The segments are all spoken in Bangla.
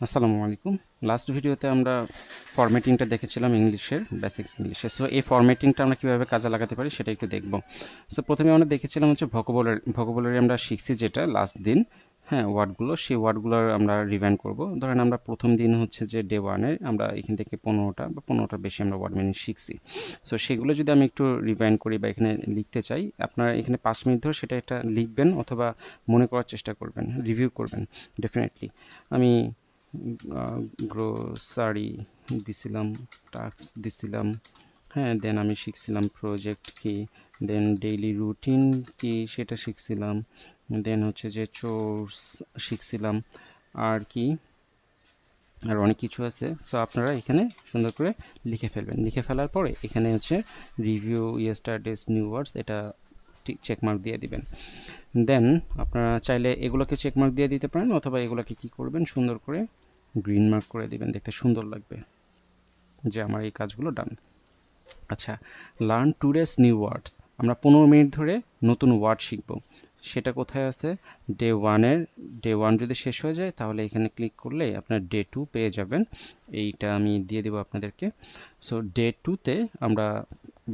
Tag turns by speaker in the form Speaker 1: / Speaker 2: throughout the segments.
Speaker 1: আসসালামু আলাইকুম। লাস্ট ভিডিওতে আমরা ফরম্যাটিংটা দেখেছিলাম ইংলিশের, বেসিক ইংলিশে। সো এই ফরম্যাটিংটা আমরা কীভাবে কাজে লাগাতে পারি সেটা একটু দেখব। সো প্রথমে আমরা দেখেছিলাম হচ্ছে ভোকাবুলারি আমরা শিখছি যেটা লাস্ট দিন, হ্যাঁ, ওয়ার্ডগুলো, সেই ওয়ার্ডগুলোর আমরা রিভাইন্ড করব। ধরেন আমরা প্রথম দিন হচ্ছে যে ডে ওয়ানের আমরা এখান থেকে 15টার বেশি আমরা ওয়ার্ড মিনিং শিখছি। সো সেগুলো যদি আমি একটু রিভাইন্ড করি বা এখানে লিখতে চাই, আপনারা এখানে 5 মিনিট ধরে সেটা একটা লিখবেন অথবা মনে করার চেষ্টা করবেন, রিভিউ করবেন ডেফিনেটলি। আমি গ্রোসারি দিছিলাম, টাস্ক দিছিলাম, হ্যাঁ, দেন আমি শিখছিলাম প্রজেক্ট কি, দেন ডেইলি রুটিন কি সেটা শিখছিলাম, দেন হচ্ছে যে চোর্স শিখছিলাম, আর কি আর অনেক কিছু আছে। সো আপনারা এখানে সুন্দর করে লিখে ফেলবেন। লিখে ফেলার পরে এখানে হচ্ছে রিভিউ ইয়েস্টারডেজ নিউ ওয়ার্ডস, এটা চেকমার্ক দিয়ে দিবেন। দেন আপনারা চাইলে এগুলোকে চেকমার্ক দিয়ে দিতে পারেন অথবা এগুলোকে কি করবেন, সুন্দর করে গ্রিন মার্ক করে দিবেন, দেখতে সুন্দর লাগবে যে আমার এই কাজগুলো ডান। আচ্ছা, লার্ন টুডেস নিউ ওয়ার্ডস, আমরা 15 মিনিট ধরে নতুন ওয়ার্ড শিখব। সেটা কোথায় আছে? ডে ওয়ান যদি শেষ হয়ে যায় তাহলে এখানে ক্লিক করলে আপনার ডে 2 পেয়ে যাবেন। এইটা আমি দিয়ে দেবো আপনাদেরকে। সো ডে 2তে আমরা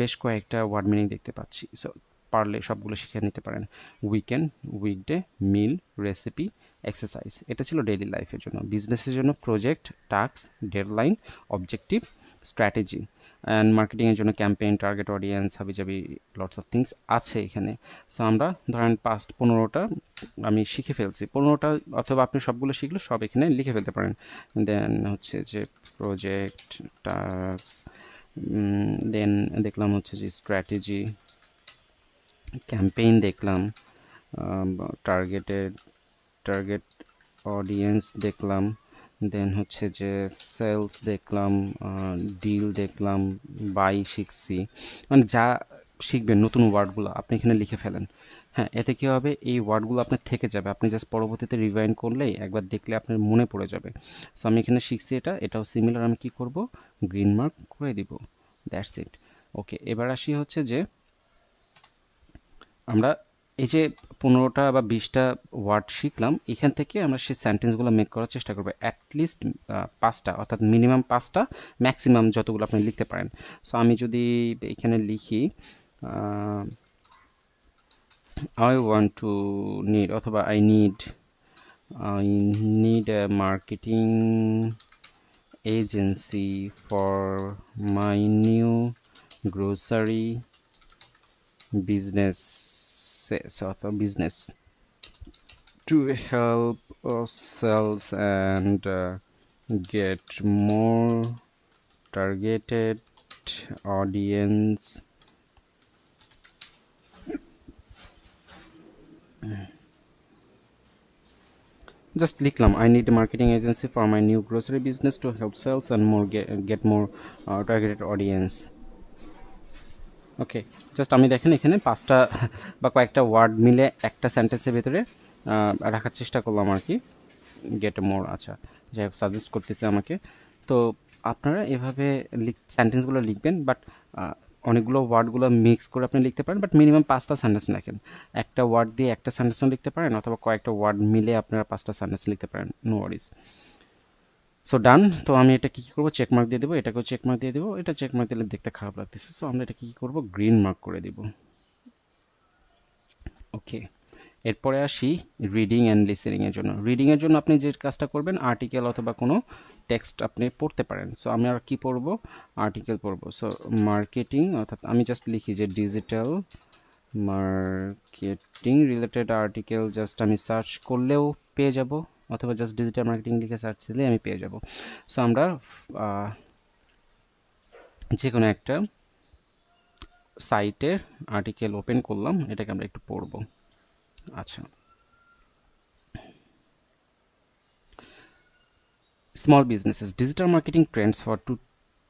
Speaker 1: বেশ কয়েকটা ওয়ার্ড মিনিং দেখতে পাচ্ছি। সো পারলে সবগুলো শিখে নিতে পারেন। Weekend, weekday, meal, recipe, exercise, এটা ছিল ডেইলি লাইফের জন্য। বিজনেসের জন্য project, task, deadline, objective, strategy. And মার্কেটিংয়ের জন্য ক্যাম্পেইন, টার্গেট অডিয়েন্স, হাবিজাবি, লটস অফ থিংস আছে এখানে। সো আমরা ধরেন 15টা আমি শিখে ফেলছি, 15টা অথবা আপনি সবগুলো শিখলে সব এখানে লিখে ফেলতে পারেন। দেন হচ্ছে যে প্রজেক্ট, টাস্ক, দেন দেখলাম হচ্ছে যে স্ট্র্যাটেজি, ক্যাম্পেইন দেখলাম, টার্গেট অডিয়েন্স দেখলাম, দেন হচ্ছে যে সেলস দেখলাম, ডিল দেখলাম, বাই শিখছি। মানে যা শিখবেন নতুন ওয়ার্ডগুলো আপনি এখানে লিখে ফেলেন। হ্যাঁ, এতে কী হবে, এই ওয়ার্ডগুলো আপনার থেকে যাবে, আপনি জাস্ট পরবর্তীতে রিভাইন্ড করলেই একবার দেখলে আপনার মনে পড়ে যাবে। সো আমি এখানে শিখছি, এটাও সিমিলার, আমি কি করব, গ্রিন মার্ক করে দিব, দ্যাটস ইট। ওকে, এবার আসি হচ্ছে যে আমরা এই যে 15টা বা 20টা ওয়ার্ড শিখলাম, এখান থেকে আমরা সেই সেন্টেন্সগুলো মেক করার চেষ্টা করবো অ্যাটলিস্ট 5টা, অর্থাৎ মিনিমাম 5টা, ম্যাক্সিমাম যতগুলো আপনি লিখতে পারেন। সো আমি যদি এখানে লিখি আই ওয়ান্ট টু নিড, অথবা I need a marketing agency for my new grocery business business to help us sales and get more targeted audience. Just লিখলাম I need a marketing agency for my new grocery business to help sales and get more targeted audience. Okay, just আমি দেখেন এখানে 5টা বা কয়েকটা ওয়ার্ড মিলে একটা সেন্টেন্সের ভেতরে রাখার চেষ্টা করলাম আর কি, গেট মোর। আচ্ছা, যাই হোক, সাজেস্ট করতেছে আমাকে। তো আপনারা এভাবে সেন্টেন্সগুলো লিখবেন, বাট অনেকগুলো ওয়ার্ডগুলো মিক্স করে আপনি লিখতে পারেন, বাট মিনিমাম 5টা সেন্টেন্স লেখেন। একটা ওয়ার্ড দিয়ে একটা সেন্টেন্সও লিখতে পারেন অথবা কয়েকটা ওয়ার্ড মিলে আপনারা 5টা সেন্টেন্স লিখতে পারেন, নো ওয়ারিজ। সো ডান। তো আমি এটা কী করবো, চেকমার্ক দিয়ে দেবো, এটাকেও চেকমার্ক দিয়ে দেবো। এটা চেকমার্ক দিলে দেখতে খারাপ লাগতেছে, সো আমরা এটা কী করবো, গ্রিন মার্ক করে দেব। ওকে, এরপরে আসি রিডিং অ্যান্ড লিসেনিংয়ের জন্য। রিডিংয়ের জন্য আপনি যে কাজটা করবেন, আর্টিকেল অথবা কোনো টেক্সট আপনি পড়তে পারেন। সো আমি আর কি পড়ব, আর্টিকেল পড়ব। সো মার্কেটিং, অর্থাৎ আমি জাস্ট লিখি যে digital marketing related article, just আমি সার্চ করলেও পেয়ে যাব, অথবা জাস্ট ডিজিটাল মার্কেটিং লিখে সার্চ দিলে আমি পেয়ে যাব। সো আমরা যে কোনো একটা সাইটের আর্টিকেল ওপেন করলাম, এটাকে আমরা একটু পড়ব। আচ্ছা, small businesses, digital marketing trends for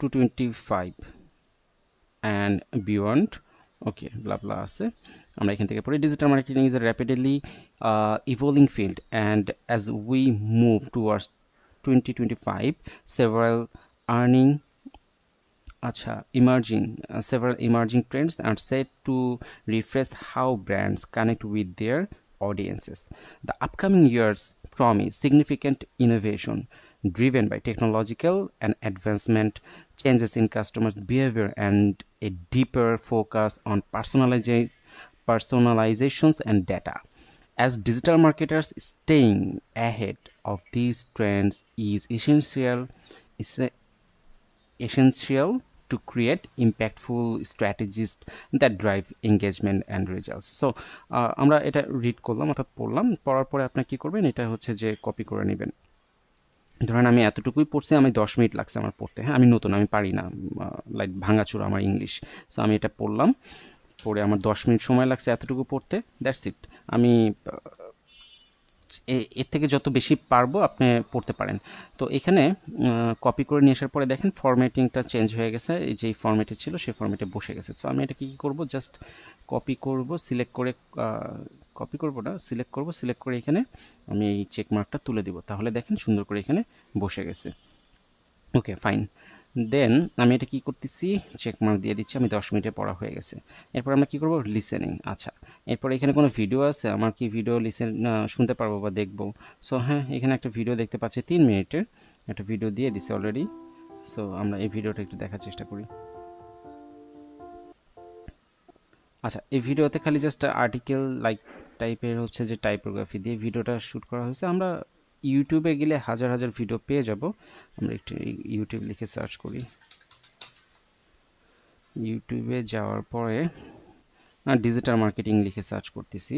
Speaker 1: 2025 and beyond. Okay, blah blah আছে, আমরা এখান থেকে পড়ি। Digital marketing is a rapidly evolving field, and as we move towards 2025, earning several emerging trends are set to refresh how brands connect with their audiences. The upcoming years promise significant innovation, driven by technological and advancement, changes in customers' behavior, and a deeper focus on personalizations and data. As digital marketers, staying ahead of these trends is essential to create impactful strategies that drive engagement and results. So আমরা এটা রিড করলাম অর্থাৎ পড়লাম, পড়ার পরে আপনি কি করবেন, এটা হচ্ছে যে কপি করে নেবেন। ধরেন আমি এতটুকুই পড়ছি, আমি 10 মিনিট লাগছে আমার পড়তে, হ্যাঁ আমি নতুন, আমি পারি না, লাইক ভাঙাচোরা আমার ইংলিশ। সো আমি এটা পড়লাম, পড়ে আমার 10 মিনিট সময় লাগছে এতটুকু পড়তে, দ্যাটস ইট। আমি এর থেকে যত বেশি পারবো আপনি পড়তে পারেন। তো এখানে কপি করে নিয়ে আসার পরে দেখেন ফরম্যাটিংটা চেঞ্জ হয়ে গেছে, এই যেই ফরম্যাটে ছিল সেই ফরম্যাটে বসে গেছে। সো আমি এটা কী করব, জাস্ট কপি করব, সিলেক্ট করে কপি করব না, সিলেক্ট করব, সিলেক্ট করে এখানে আমি এই চেক মার্কটা তুলে দিব, তাহলে দেখেন সুন্দর করে এখানে বসে গেছে। Okay fine. দেন আমি এটা কি করতেছি, চেক মার্ক দিয়ে দিচ্ছি, আমি 10 মিনিটে পড়া হয়ে গেছে। এরপর আমরা কি করব, লিসেনিং। আচ্ছা, এরপর এখানে কোনো ভিডিও আছে, আমার কি ভিডিও শুনতে পারবো বা দেখবো? সো হ্যাঁ, এখানে একটা ভিডিও দেখতে পাচ্ছি 3 মিনিটের, একটা ভিডিও দিয়ে দিছে অলরেডি। সো আমরা এই ভিডিওটা একটু দেখার চেষ্টা করি। আচ্ছা, এই ভিডিওতে খালি জাস্ট আর্টিকেল লাইক টাইপের হচ্ছে যে টাইপোগ্রাফি দিয়ে ভিডিওটা শ্যুট করা হয়েছে। আমরা ইউটিউবে গেলে হাজার হাজার ভিডিও পেয়ে যাব। আমরা একটু ইউটিউব লিখে সার্চ করি। ইউটিউবে যাওয়ার পরে ডিজিটাল মার্কেটিং লিখে সার্চ করতেছি,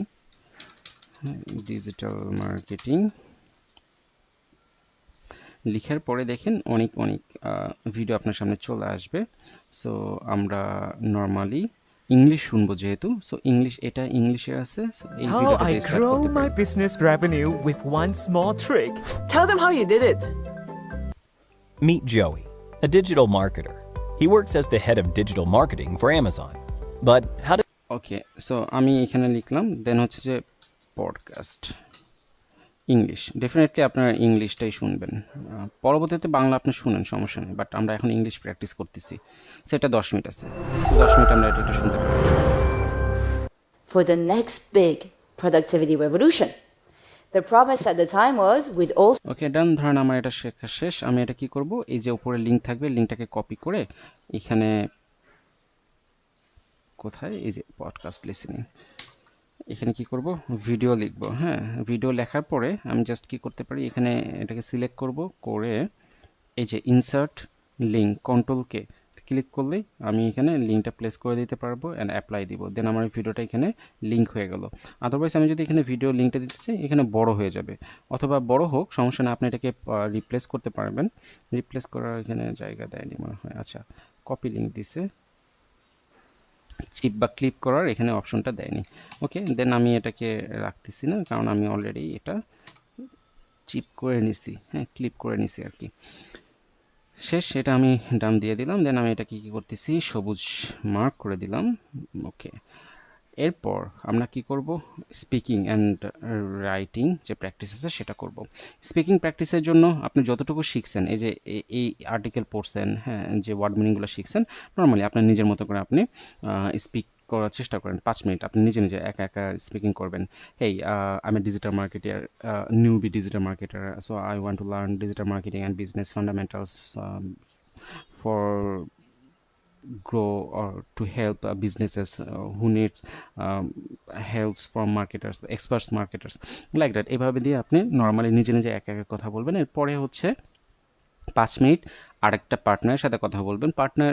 Speaker 1: ডিজিটাল মার্কেটিং লিখার পরে দেখেন অনেক ভিডিও আপনার সামনে চলে আসবে। সো আমরা নর্মালি ইংলিশ শুনবো যেহেতু, সো ইংলিশ, এটা ইংলিশে আছে। সো এই
Speaker 2: How
Speaker 1: ভিডিওটা
Speaker 2: I
Speaker 1: দিয়ে স্টার্ট
Speaker 2: grow
Speaker 1: করতে
Speaker 2: my
Speaker 1: পারি।
Speaker 2: business revenue with one small trick.
Speaker 3: Tell them how you did it.
Speaker 4: Meet Joey, a digital marketer. He works as the head of digital marketing for Amazon. But how does
Speaker 1: okay, so আমি এখানে লিখলাম, দেন হচ্ছে যে পডকাস্ট ইংলিশ। ডেফিনেটলি আপনারা ইংলিশটাই শুনবেন, পরবর্তীতে বাংলা আপনি শুনেন, সমস্যা নেই, বাট আমরা এখন ইংলিশ প্র্যাকটিস করতেছি। সেটা 10 মিনিট আছে, 10 মিনিট আমরা এটা শুনতে পারি।
Speaker 3: For the next big productivity revolution. The promise at the time was we'd also
Speaker 1: ওকে ডান। ধরেন আমার এটা শেখা শেষ, আমি এটা কি করব, এই যে উপরে লিঙ্ক থাকবে, লিঙ্কটাকে কপি করে এখানে কোথায়, এই যে পডকাস্ট লিসেনিং, এখানে কি করব, ভিডিও লিখব। হ্যাঁ, ভিডিও লেখার পরে আমি জাস্ট কি করতে পারি, এখানে এটাকে সিলেক্ট করব, করে এই যে ইনসার্ট লিঙ্ক, কন্ট্রোল-কে ক্লিক করলেই আমি এখানে লিঙ্কটা প্লেস করে দিতে পারবো অ্যান্ড অ্যাপ্লাই দিব। দেন আমার ভিডিওটা এখানে লিঙ্ক হয়ে গেল। আদারওয়াইজ আমি যদি এখানে ভিডিও লিঙ্কটা দিতে চাই, এখানে বড় হয়ে যাবে, অথবা বড় হোক সমস্যা না, আপনি এটাকে রিপ্লেস করতে পারবেন। রিপ্লেস করার এখানে জায়গা দেয়নি মনে হয়। আচ্ছা, কপি লিঙ্ক দিছে, চিপ বা ক্লিপ করার এখানে অপশনটা দেয়নি। ওকে, দেন আমি এটাকে রাখতেছি না, কারণ আমি অলরেডি এটা চিপ করে নিছি, হ্যাঁ ক্লিপ করে নিছি আর কি। শেষ, এটা আমি ডান দিয়ে দিলাম। দেন আমি এটা কি করতেছি, সবুজ মার্ক করে দিলাম। ওকে, এরপর আমরা কি করব, স্পিকিং অ্যান্ড রাইটিং যে প্র্যাকটিস আছে সেটা করব। স্পিকিং প্র্যাকটিসের জন্য আপনি যতটুকু শিখছেন, এই যে এই আর্টিকেল পড়ছেন, হ্যাঁ যে ওয়ার্ড মিনিংগুলো শিখছেন, নর্মালি আপনার নিজের মতো করে আপনি স্পিক করার চেষ্টা করেন। 5 মিনিট আপনি নিজে নিজে একা একা স্পিকিং করবেন। হেই, আমি digital marketer, newbie digital marketer, so I want to learn digital marketing and business fundamentals for grow or to help businesses who needs helps from marketers, experts marketers, like that। এভাবে দিয়ে আপনি নর্মালি নিজে নিজে একা একা কথা বলবেন। এরপরে হচ্ছে 5 মিনিট আরেকটা পার্টনারের সাথে কথা বলবেন। পার্টনার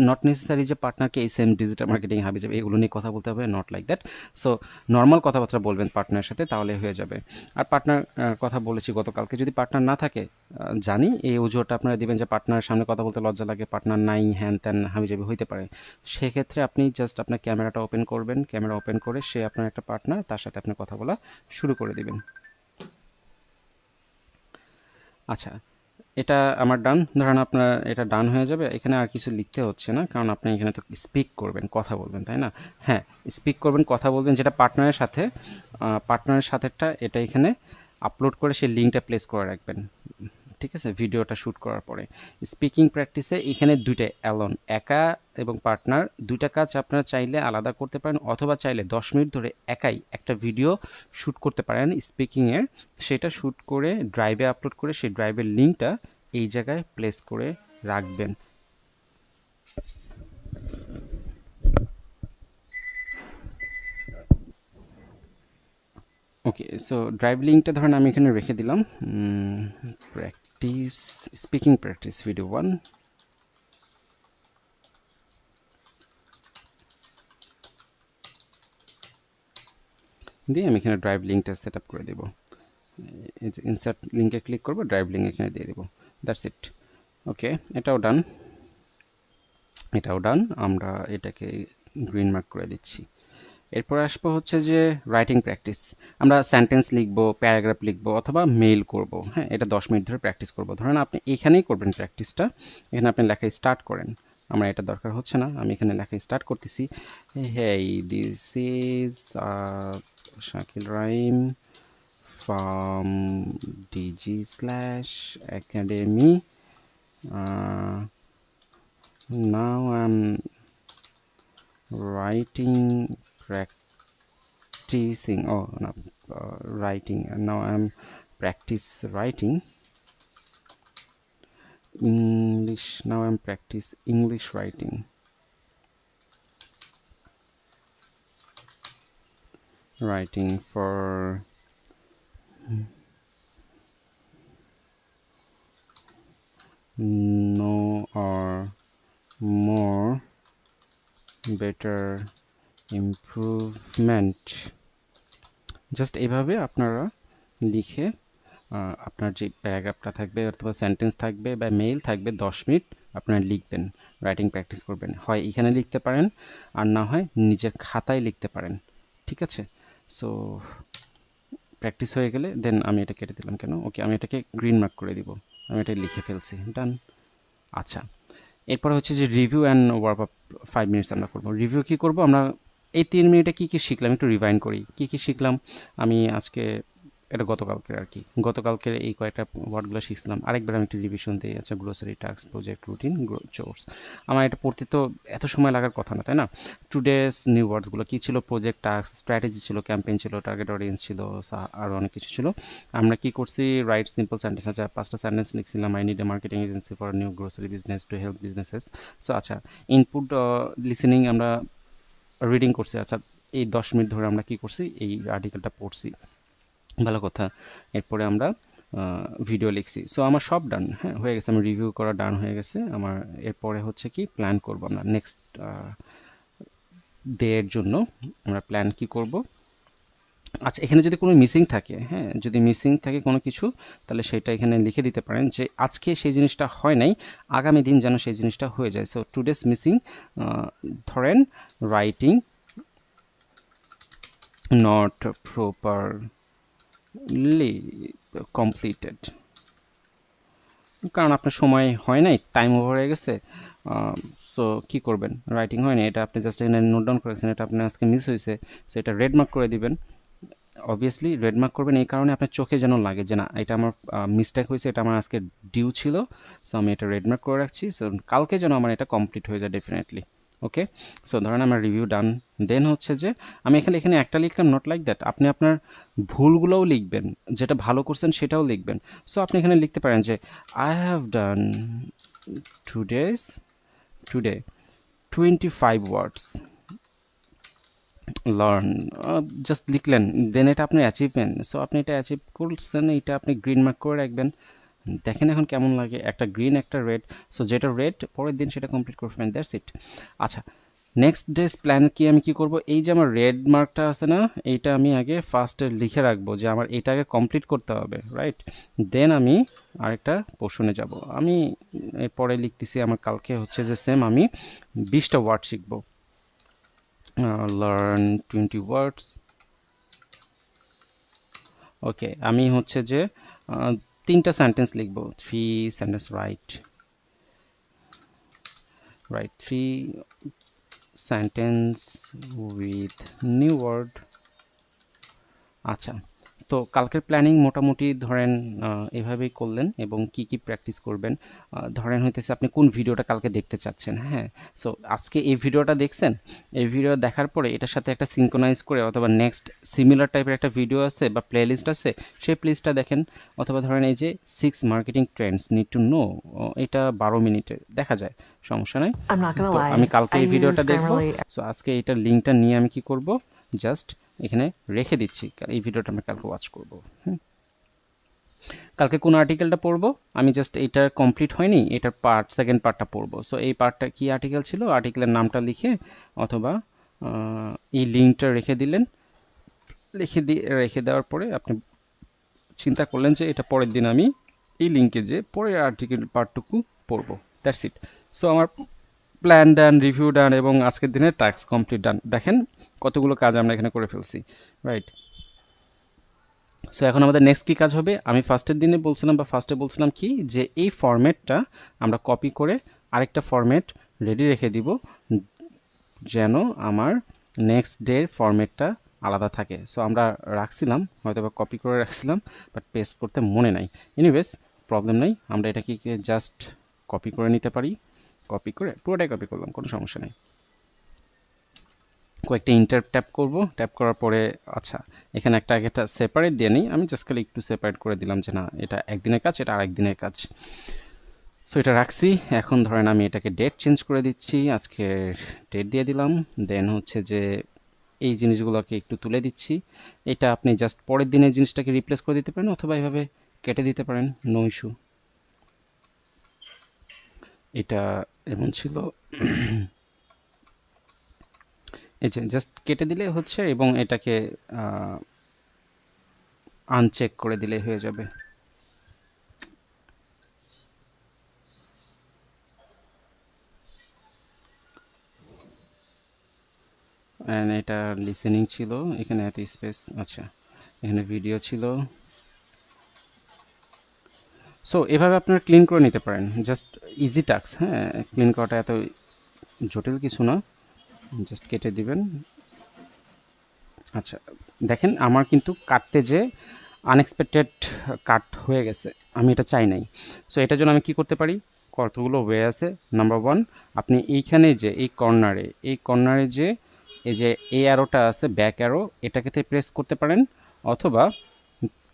Speaker 1: নট নেসেসারি যে পার্টনারকে এই সেম ডিজিটাল মার্কেটিং হাবি যাবে এগুলো নিয়ে কথা বলতে হবে, not like that. So normal কথাবার্তা বলবেন পার্টনারের সাথে, তাহলে হয়ে যাবে। আর পার্টনার কথা বলেছি গতকালকে, যদি পার্টনার না থাকে, জানি এই অজুহাতটা আপনারা দিবেন যে পার্টনারের সামনে কথা বলতে লজ্জা লাগে, পার্টনার নাই, হ্যান ত্যান হাবি যাবি হইতে পারে। সেক্ষেত্রে আপনি জাস্ট আপনার ক্যামেরাটা ওপেন করবেন, ক্যামেরা ওপেন করে সে আপনার একটা পার্টনার, তার সাথে আপনি কথা বলা শুরু করে দিবেন। আচ্ছা, এটা আমার ডান। ধরেন আপনার এটা ডান হয়ে যাবে, এখানে আর কিছু লিখতে হচ্ছে না, কারণ আপনি এখানে তো স্পিক করবেন, কথা বলবেন, তাই না? হ্যাঁ, স্পিক করবেন, কথা বলবেন, যেটা পার্টনারের সাথেটা এটা এখানে আপলোড করে সেই লিঙ্কটা প্লেস করে রাখবেন, ঠিক আছে, ভিডিওটা শ্যুট করার পরে। স্পিকিং প্র্যাকটিসে এখানে দুইটা অ্যালন, একা এবং পার্টনার, দুইটা কাজ আপনারা চাইলে আলাদা করতে পারেন, অথবা চাইলে 10 মিনিট ধরে একাই একটা ভিডিও শ্যুট করতে পারেন স্পিকিংয়ের। সেটা শ্যুট করে ড্রাইভে আপলোড করে সেই ড্রাইভের লিঙ্কটা এই জায়গায় প্লেস করে রাখবেন। ওকে, সো ড্রাইভ লিঙ্কটা ধরেন আমি এখানে রেখে দিলাম, প্র্যাকটিস, স্পিকিং প্র্যাকটিস ভিডিও 1। দিয়ে আমি এখানে ড্রাইভ লিঙ্কটা সেট আপ করে দেবো। ইনসার্ট লিঙ্কে ক্লিক করবো, ড্রাইভ লিঙ্ক এখানে দিয়ে দেবো, দ্যাটস ইট। ওকে, এটাও ডান, এটাও ডান। আমরা এটাকে গ্রিন মার্ক করে দিচ্ছি। এরপর আসবো হচ্ছে যে রাইটিং প্র্যাকটিস। আমরা সেন্টেন্স লিখবো, প্যারাগ্রাফ লিখবো, অথবা মেইল করব। হ্যাঁ, এটা 10 মিনিট ধরে প্র্যাকটিস করব। ধরেন আপনি এখানেই করবেন প্র্যাকটিসটা, এখানে আপনি লেখা স্টার্ট করেন। আমার এটা দরকার হচ্ছে না, আমি এখানে লেখা স্টার্ট করতেছি। Hey, this is Shakil Raim from DG/Academy. Now I'm writing, practicing. Oh, no, writing. And now I'm practice writing English. Now I'm practice English writing. Writing for no or more better improvement. Just এইভাবে আপনারা লিখে আপনার যে প্যারাগ্রাফটা থাকবে অথবা সেন্টেন্স থাকবে বা মেইল থাকবে 10 মিনিট আপনারা লিখবেন, রাইটিং প্র্যাকটিস করবেন। হয় এখানে লিখতে পারেন, আর না হয় নিজের খাতায় লিখতে পারেন, ঠিক আছে। সো প্র্যাকটিস হয়ে গেলে দেন আমি এটা কেটে দিলাম কেন, ওকে, আমি এটাকে গ্রিন মার্ক করে দিব, আমি এটা লিখে ফেলছি, ডান। আচ্ছা, এরপর হচ্ছে যে review and work up 5 minutes আমরা করবো। রিভিউ কী করবো, আমরা এই 3 মিনিটে কী কী শিখলাম একটু রিভাইন্ড করি। কী কী শিখলাম আমি আজকে, এটা গতকালকের আর কি, গতকালকের এই কয়েকটা ওয়ার্ডগুলো শিখছিলাম। আরেকবার আমি একটু রিভিশন দিই। আচ্ছা, grocery, task, project, routine, chores. আমার এটা পড়তে তো এত সময় লাগার কথা না, তাই না? টুডেস নিউ ওয়ার্ডসগুলো কী ছিল, প্রজেক্ট, টাস্ক, স্ট্র্যাটেজি ছিল, ক্যাম্পেইন ছিল, টার্গেট অডিয়েন্স ছিল, আরও অনেক কিছু ছিল। আমরা কি করছি, রাইট সিম্পল সেন্টেন্স। আচ্ছা, 5টা সেন্টেন্স লিখছিলাম। I need a marketing agency for new grocery business to help businesses. So আচ্ছা, ইনপুট লিসেনিং আমরা রিডিং করছি। আচ্ছা, এই 10 মিনিট ধরে আমরা কি করছি, এই আর্টিকেলটা পড়ছি, ভালো কথা। এরপরে আমরা ভিডিও লিখছি। সো আমার সব ডান, হ্যাঁ, হয়ে গেছে। আমার রিভিউ করা ডান হয়ে গেছে আমার। এরপরে হচ্ছে কি প্ল্যান করব আমরা নেক্সট ডে এর জন্য। আমরা প্ল্যান কি করব, আচ্ছা, এখানে যদি কোনো মিসিং থাকে, হ্যাঁ, যদি মিসিং থাকে কোনো কিছু, তাহলে সেটা এখানে লিখে দিতে পারেন যে আজকে সেই জিনিসটা হয় নাই, আগামী দিন যেন সেই জিনিসটা হয়ে যায়। সো টুডেস মিসিং, ধরেন রাইটিং নট প্রপারলি কমপ্লিটেড, কারণ আপনার সময় হয় নাই, টাইম ওভার হয়ে গেছে। সো কী করবেন, রাইটিং হয়নি, এটা আপনি জাস্ট এখানে নোট ডাউন করেছেন, এটা আপনার আজকে মিস হয়েছে, সো এটা রেড মার্ক করে দিবেন। অবভিয়াসলি রেড মার্ক করবেন এই কারণে আপনার চোখে যেন লাগে যে না, এটা আমার মিস্টেক হয়েছে, এটা আমার আজকে ডিউ ছিল। সো আমি এটা রেড মার্ক করে রাখছি, সো কালকে যেন আমার এটা কমপ্লিট হয়ে যায় ডেফিনেটলি। ওকে, সো ধরেন আমার রিভিউ ডান। দেন হচ্ছে যে আমি এখানে একটা লিখলাম, নট লাইক দ্যাট, আপনি আপনার ভুলগুলোও লিখবেন, যেটা ভালো করছেন সেটাও লিখবেন। সো আপনি এখানে লিখতে পারেন যে I have done today 25 words learn, just লিখলেন, দেন এটা আপনার অ্যাচিভমেন্ট। সো আপনি এটা অ্যাচিভ করছেন, এটা আপনি গ্রিন মার্ক করে রাখবেন। দেখেন এখন কেমন লাগে, একটা গ্রিন একটা রেড। সো যেটা রেড পরের দিন সেটা কমপ্লিট করবেন, দ্যাটস ইট। আচ্ছা, নেক্সট ডেজ প্ল্যান কি, আমি কি করব, এই যে আমার রেড মার্কটা আছে না, এইটা আমি আগে ফার্স্টে লিখে রাখবো যে আমার এটা আগে কমপ্লিট করতে হবে, রাইট। দেন আমি আরেকটা পোর্শনে যাব। আমি এরপরে লিখতেছি আমার কালকে হচ্ছে যে সেম আমি 20টা ওয়ার্ড শিখবো, লার্ন 20 ওয়ার্ডস। ওকে, আমি হচ্ছে যে 3টা সেন্টেন্স লিখবো, 3 sentence, write 3 sentence with new word. আচ্ছা, তো কালকের প্ল্যানিং মোটামুটি ধরেন এভাবেই করলেন এবং কি কি প্র্যাকটিস করবেন ধরেন হইতেছে আপনি কোন ভিডিওটা কালকে দেখতে চাচ্ছেন, হ্যাঁ। সো আজকে এই ভিডিওটা দেখছেন, এই ভিডিও দেখার পরে এটার সাথে একটা সিঙ্ক্রোনাইজ করে অথবা নেক্সট সিমিলার টাইপের একটা ভিডিও আছে বা প্লেলিস্ট আছে, সেই প্লেলিস্টটা দেখেন। অথবা ধরেন এই যে 6 marketing Trends need to know, এটা 12 মিনিটে দেখা যায়, সমস্যা নাই।
Speaker 5: I'm not gonna
Speaker 1: তো
Speaker 5: lie.
Speaker 1: আমি কালকে
Speaker 5: I
Speaker 1: এই ভিডিওটা
Speaker 5: use
Speaker 1: দেখবো।
Speaker 5: Grammarly.
Speaker 1: সো আজকে এইটার লিঙ্কটা নিয়ে আমি কি করব, জাস্ট এখানে রেখে দিচ্ছি, এই ভিডিওটা আমি কালকে ওয়াচ করবো। কালকে কোন আর্টিকেলটা পড়বো, আমি জাস্ট এটা কমপ্লিট হয়নি, এটার সেকেন্ড পার্টটা পড়বো। সো এই পার্টটা কি আর্টিকেল ছিল, আর্টিকেলের নামটা লিখে অথবা এই লিঙ্কটা রেখে দিলেন, রেখে দেওয়ার পরে আপনি চিন্তা করলেন যে এটা পরের দিন আমি এই লিঙ্কে যে পরের আর্টিকেল পার্টটুকু পড়বো, দ্যাটস ইট। সো আমার প্ল্যান ডান, রিভিউ ডান এবং আজকের দিনে টাস্ক কমপ্লিট ডান। দেখেন কতগুলো কাজ আমরা এখানে করে ফেলছি, রাইট। সো এখন আমাদের নেক্সট কী কাজ হবে, আমি ফার্স্টে বলছিলাম কি যে এই ফরম্যাটটা আমরা কপি করে আরেকটা ফরম্যাট রেডি রেখে দিব, যেন আমার নেক্সট ডের ফরম্যাটটা আলাদা থাকে। সো আমরা রাখছিলাম, হয়তো বা কপি করে রাখছিলাম, বাট পেস্ট করতে মনে নাই। এনিওয়েজ প্রবলেম নেই, আমরা এটাকে জাস্ট কপি করে নিতে পারি। কপি করে পুরোটাই কপি করলাম, কোনো সমস্যা নেই। কয়েকটা ইন্টার ট্যাপ করব, ট্যাপ করার পরে আচ্ছা এখানে একটা সেপারেট দিয়ে নিই, আমি জাস্ট খালি একটু সেপারেট করে দিলাম যে না এটা একদিনের কাজ, এটা আরেক দিনের কাজ। সো এটা রাখছি। এখন ধরেন আমি এটাকে ডেট চেঞ্জ করে দিচ্ছি, আজকে ডেট দিয়ে দিলাম। দেন হচ্ছে যে এই জিনিসগুলোকে একটু তুলে দিচ্ছি, এটা আপনি জাস্ট পরের দিনের জিনিসটাকে রিপ্লেস করে দিতে পারেন অথবা এভাবে কেটে দিতে পারেন, নো ইস্যু। এটা এমন ছিল, এই যে জাস্ট কেটে দিলে হচ্ছে এবং এটাকে আনচেক করে দিলে হয়ে যাবে। অ্যান্ড এটা লিসেনিং ছিল, এখানে এত স্পেস, আচ্ছা এখানে ভিডিও ছিল। সো এভাবে আপনারা ক্লিন করে নিতে পারেন, জাস্ট ইজি টাস্ক, হ্যাঁ। ক্লিন করাটা এত জটিল কিছু না, জাস্ট কেটে দিবেন। আচ্ছা দেখেন আমার কিন্তু কাটতে যে আনএক্সপেক্টেড কাট হয়ে গেছে, আমি এটা চাই নাই। সো এটার জন্য আমি কি করতে পারি, কতগুলো ওয়ে আছে। নাম্বার 1, আপনি এইখানে যে এই কর্নারে যে এই যে এই অ্যারোটা আছে, ব্যাক অ্যারো, এটাকে প্রেস করতে পারেন অথবা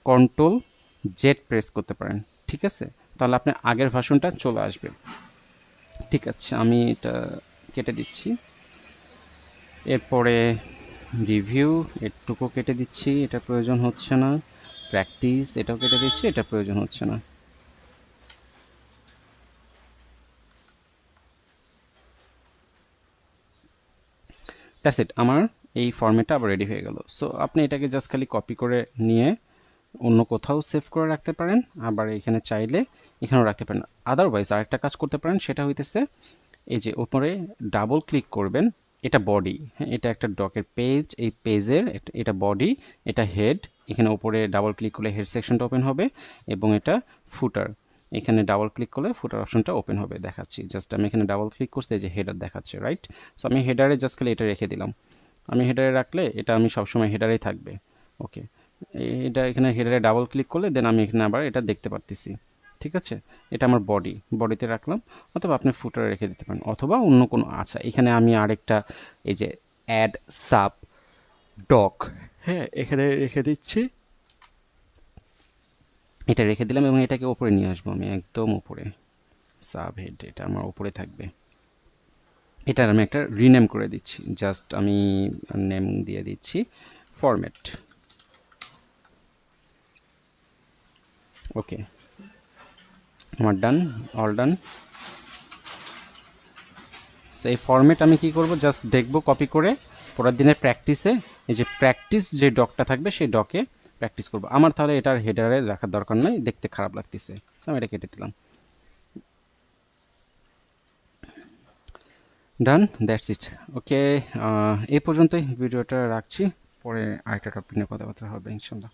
Speaker 1: কন্ট্রোল জেড প্রেস করতে পারেন, ঠিক আছে। তাহলে আপনার আগের ভার্সনটা চলে আসবে, ঠিক আছে। আমি এটা কেটে দিচ্ছি। এরপরে রিভিউ এটুকু কেটে দিচ্ছি, এটা প্রয়োজন হচ্ছে না। প্র্যাকটিস এটাও কেটে দিচ্ছি, এটা প্রয়োজন হচ্ছে না। দ্যাটস ইট, আমার এই ফরম্যাটটা আবার রেডি হয়ে গেল। সো আপনি এটাকে জাস্ট খালি কপি করে নিয়ে অন্য কোথাও সেভ করে রাখতে পারেন, আবার এখানে চাইলে এখানেও রাখতে পারেন। আদারওয়াইজ আরেকটা কাজ করতে পারেন, সেটা হইতেছে এই যে উপরে ডাবল ক্লিক করবেন, এটা বডি, হ্যাঁ এটা একটা ডকের পেজ, এই পেজের এটা বডি, এটা হেড, এখানে উপরে ডাবল ক্লিক করলে হেড সেকশনটা ওপেন হবে এবং এটা ফুটার, এখানে ডাবল ক্লিক করলে ফুটার অপশনটা ওপেন হবে। দেখাচ্ছি, জাস্ট আমি এখানে ডাবল ক্লিক করতে যে হেডার দেখাচ্ছে, রাইট। সো আমি হেডারে জাস্ট খালি এটা রেখে দিলাম, আমি হেডারে রাখলে এটা আমি সবসময় হেডারেই থাকবে, ওকে। এটা এখানে হেডারে ডাবল ক্লিক করলে দেন আমি এখানে আবার এটা দেখতে পারতেছি, ঠিক আছে। এটা আমার বডিতে রাখলাম, অথবা আপনি ফুটারে রেখে দিতে পারেন অথবা অন্য কোনো। আচ্ছা এখানে আমি আরেকটা এই যে অ্যাড সাব ডক, হ্যাঁ এখানে রেখে দিচ্ছি, এটা রেখে দিলাম এবং এটাকে ওপরে নিয়ে আসবো আমি, একদম উপরে সাব হেড, এটা আমার উপরে থাকবে। এটার আমি একটা রিনেম করে দিচ্ছি, জাস্ট আমি নেম দিয়ে দিচ্ছি ফরম্যাট, ওকে। আমার ডান, অল ডান। সো এই ফরম্যাট আমি কি করব, জাস্ট দেখব কপি করে পরের দিনের প্র্যাকটিসে এই যে প্র্যাকটিস যে ডকটা থাকবে সেই ডকে প্র্যাকটিস করব। আমার তাহলে এটার হেডারে রাখার দরকার নাই, দেখতে খারাপ লাগতেছে, আমি এটা কেটে দিলাম। ডান, দ্যাটস ইট, ওকে। এই পর্যন্তই ভিডিওটা রাখছি, পরে আরেকটা টপিক নিয়ে কথাবার্তা হবে ইনশাল্লাহ।